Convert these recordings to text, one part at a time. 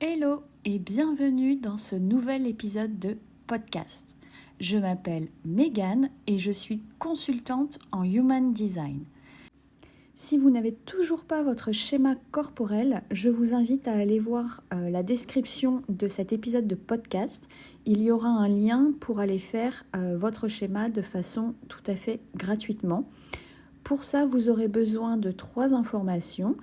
Hello et bienvenue dans ce nouvel épisode de podcast. Je m'appelle Megan et je suis consultante en Human Design. Si vous n'avez toujours pas votre schéma corporel, je vous invite à aller voir la description de cet épisode de podcast. Il y aura un lien pour aller faire votre schéma de façon tout à fait gratuitement. Pour ça, vous aurez besoin de 3 informations: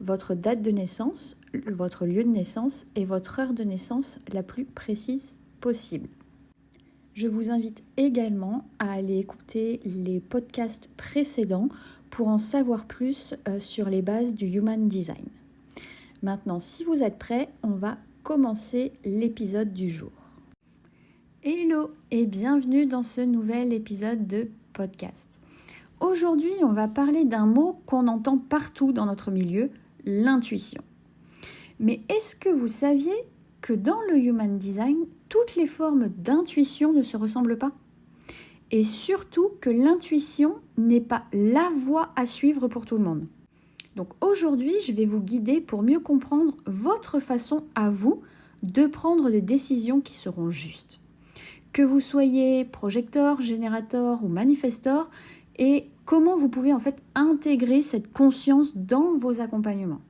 votre date de naissance, votre lieu de naissance et votre heure de naissance la plus précise possible. Je vous invite également à aller écouter les podcasts précédents pour en savoir plus sur les bases du Human Design. Maintenant, si vous êtes prêts, on va commencer l'épisode du jour. Hello et bienvenue dans ce nouvel épisode de podcast. Aujourd'hui, on va parler d'un mot qu'on entend partout dans notre milieu, l'intuition. Mais est-ce que vous saviez que dans le Human Design, toutes les formes d'intuition ne se ressemblent pas ? Et surtout que l'intuition n'est pas la voie à suivre pour tout le monde. Donc aujourd'hui, je vais vous guider pour mieux comprendre votre façon à vous de prendre des décisions qui seront justes. Que vous soyez projecteur, générateur ou manifesteur, et comment vous pouvez en fait intégrer cette conscience dans vos accompagnements.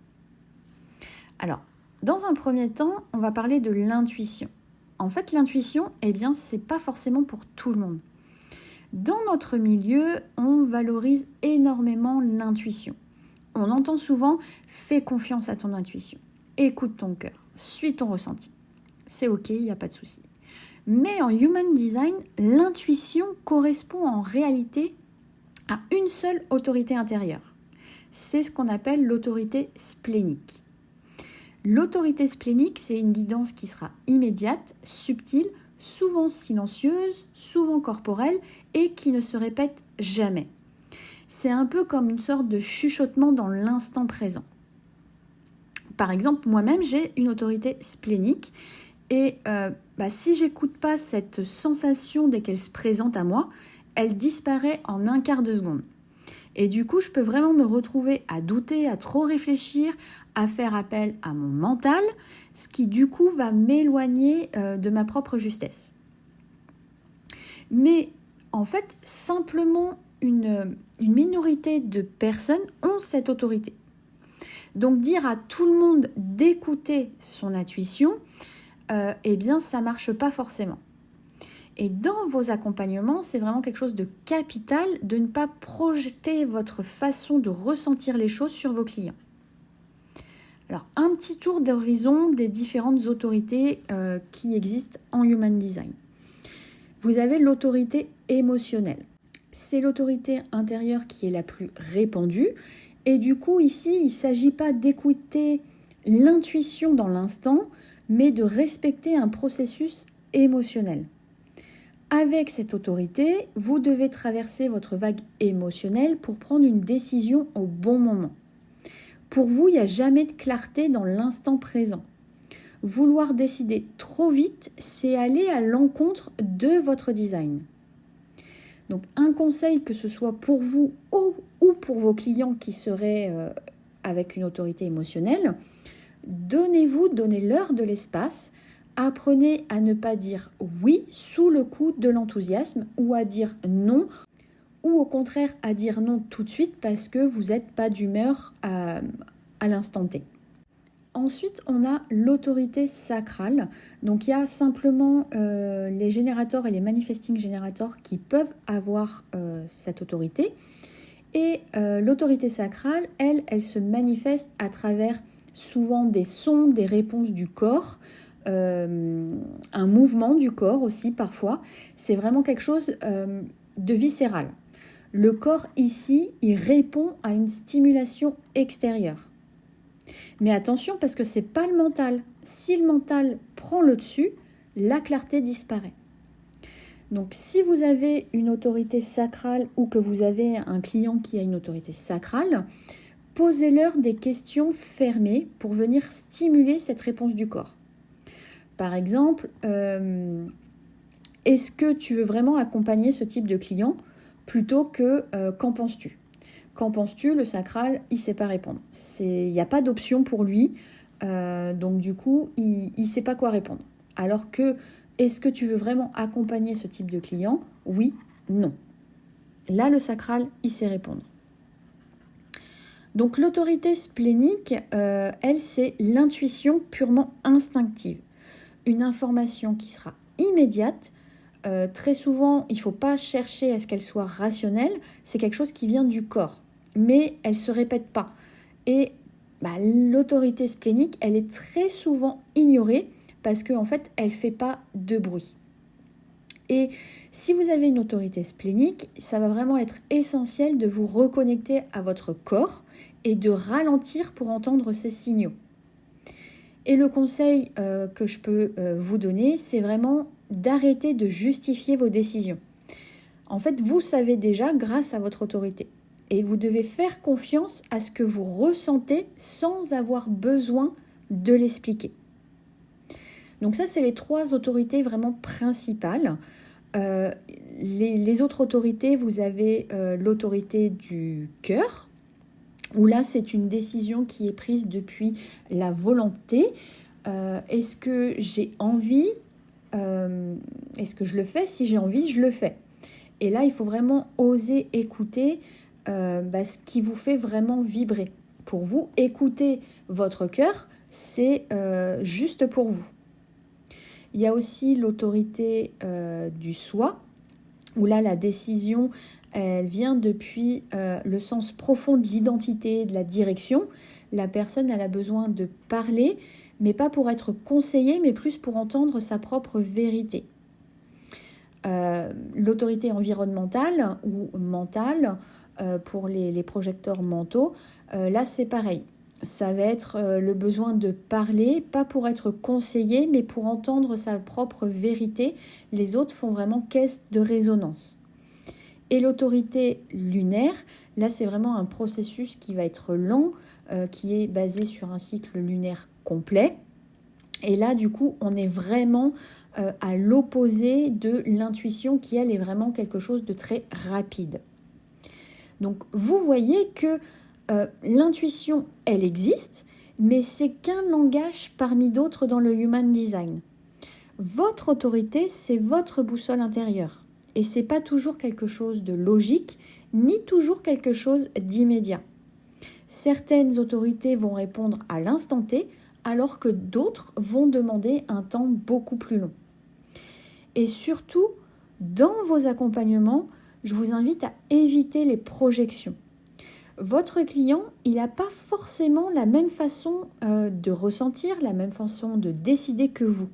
Alors, dans un premier temps, on va parler de l'intuition. En fait, l'intuition, c'est pas forcément pour tout le monde. Dans notre milieu, on valorise énormément l'intuition. On entend souvent « fais confiance à ton intuition, écoute ton cœur, suis ton ressenti ». C'est ok, il n'y a pas de souci. Mais en Human Design, l'intuition correspond en réalité à une seule autorité intérieure. C'est ce qu'on appelle l'autorité splénique. L'autorité splénique, c'est une guidance qui sera immédiate, subtile, souvent silencieuse, souvent corporelle et qui ne se répète jamais. C'est un peu comme une sorte de chuchotement dans l'instant présent. Par exemple, moi-même, j'ai une autorité splénique et si j'écoute pas cette sensation dès qu'elle se présente à moi, elle disparaît en un quart de seconde. Et du coup, je peux vraiment me retrouver à douter, à trop réfléchir, à faire appel à mon mental, ce qui du coup va m'éloigner de ma propre justesse. Mais en fait, simplement une minorité de personnes ont cette autorité. Donc dire à tout le monde d'écouter son intuition, ça marche pas forcément. Et dans vos accompagnements, c'est vraiment quelque chose de capital de ne pas projeter votre façon de ressentir les choses sur vos clients. Alors, un petit tour d'horizon des différentes autorités qui existent en Human Design. Vous avez l'autorité émotionnelle. C'est l'autorité intérieure qui est la plus répandue. Et du coup, ici, il ne s'agit pas d'écouter l'intuition dans l'instant, mais de respecter un processus émotionnel. Avec cette autorité, vous devez traverser votre vague émotionnelle pour prendre une décision au bon moment. Pour vous, il n'y a jamais de clarté dans l'instant présent. Vouloir décider trop vite, c'est aller à l'encontre de votre design. Donc un conseil, que ce soit pour vous ou pour vos clients qui seraient avec une autorité émotionnelle, donnez-leur de l'espace. Apprenez à ne pas dire oui sous le coup de l'enthousiasme ou à dire non, ou au contraire à dire non tout de suite parce que vous n'êtes pas d'humeur à l'instant T. Ensuite, on a l'autorité sacrale. Donc il y a simplement les générateurs et les manifesting générateurs qui peuvent avoir cette autorité. Et l'autorité sacrale, elle se manifeste à travers souvent des sons, des réponses du corps, un mouvement du corps aussi parfois. C'est vraiment quelque chose de viscéral. Le corps ici, il répond à une stimulation extérieure. Mais attention, parce que c'est pas le mental. Si le mental prend le dessus, la clarté disparaît. Donc si vous avez une autorité sacrale ou que vous avez un client qui a une autorité sacrale, posez-leur des questions fermées pour venir stimuler cette réponse du corps. Par exemple, est-ce que tu veux vraiment accompagner ce type de client plutôt que qu'en penses-tu ? Qu'en penses-tu ? Le sacral, il ne sait pas répondre. Il n'y a pas d'option pour lui. Donc du coup, il ne sait pas quoi répondre. Alors que, est-ce que tu veux vraiment accompagner ce type de client? Oui, non. Là, le sacral, il sait répondre. Donc l'autorité splénique, elle, c'est l'intuition purement instinctive. Une information qui sera immédiate. Très souvent, il ne faut pas chercher à ce qu'elle soit rationnelle. C'est quelque chose qui vient du corps. Mais elle ne se répète pas. Et l'autorité splénique, elle est très souvent ignorée parce qu'en fait, elle ne fait pas de bruit. Et si vous avez une autorité splénique, ça va vraiment être essentiel de vous reconnecter à votre corps et de ralentir pour entendre ces signaux. Et le conseil que je peux vous donner, c'est vraiment d'arrêter de justifier vos décisions. En fait, vous savez déjà grâce à votre autorité. Et vous devez faire confiance à ce que vous ressentez sans avoir besoin de l'expliquer. Donc ça, c'est les 3 autorités vraiment principales. Les autres autorités, vous avez l'autorité du cœur, où là, c'est une décision qui est prise depuis la volonté. Est-ce que j'ai envie? Est-ce que je le fais? Si j'ai envie, je le fais. Et là, il faut vraiment oser écouter ce qui vous fait vraiment vibrer. Pour vous, écouter votre cœur, c'est juste pour vous. Il y a aussi l'autorité du soi, où là, la décision, elle vient depuis le sens profond de l'identité, de la direction. La personne, elle a besoin de parler, mais pas pour être conseillée, mais plus pour entendre sa propre vérité. L'autorité environnementale ou mentale, pour les projecteurs mentaux, là, c'est pareil. Ça va être le besoin de parler, pas pour être conseillé, mais pour entendre sa propre vérité. Les autres font vraiment caisse de résonance. Et l'autorité lunaire, là, c'est vraiment un processus qui va être lent, qui est basé sur un cycle lunaire complet. Et là, du coup, on est vraiment à l'opposé de l'intuition qui, elle, est vraiment quelque chose de très rapide. Donc, vous voyez que l'intuition, elle existe, mais c'est qu'un langage parmi d'autres dans le Human Design. Votre autorité, c'est votre boussole intérieure. Et c'est pas toujours quelque chose de logique, ni toujours quelque chose d'immédiat. Certaines autorités vont répondre à l'instant T, alors que d'autres vont demander un temps beaucoup plus long. Et surtout, dans vos accompagnements, je vous invite à éviter les projections. Votre client, il n'a pas forcément la même façon de ressentir, la même façon de décider que vous.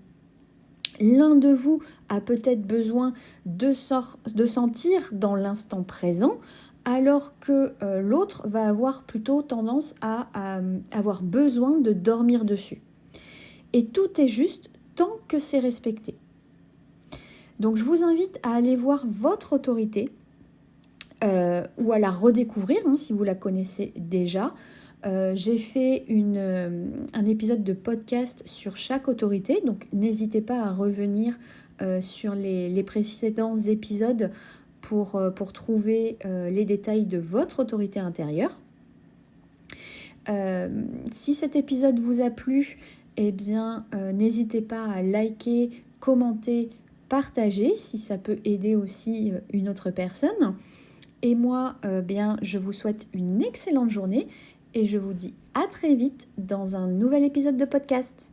L'un de vous a peut-être besoin de sentir dans l'instant présent, alors que l'autre va avoir plutôt tendance à avoir besoin de dormir dessus. Et tout est juste tant que c'est respecté. Donc je vous invite à aller voir votre autorité ou à la redécouvrir si vous la connaissez déjà. J'ai fait un épisode de podcast sur chaque autorité, donc n'hésitez pas à revenir sur les précédents épisodes pour trouver les détails de votre autorité intérieure. Si cet épisode vous a plu, eh bien, n'hésitez pas à liker, commenter, partager si ça peut aider aussi une autre personne. Et moi, je vous souhaite une excellente journée et je vous dis à très vite dans un nouvel épisode de podcast.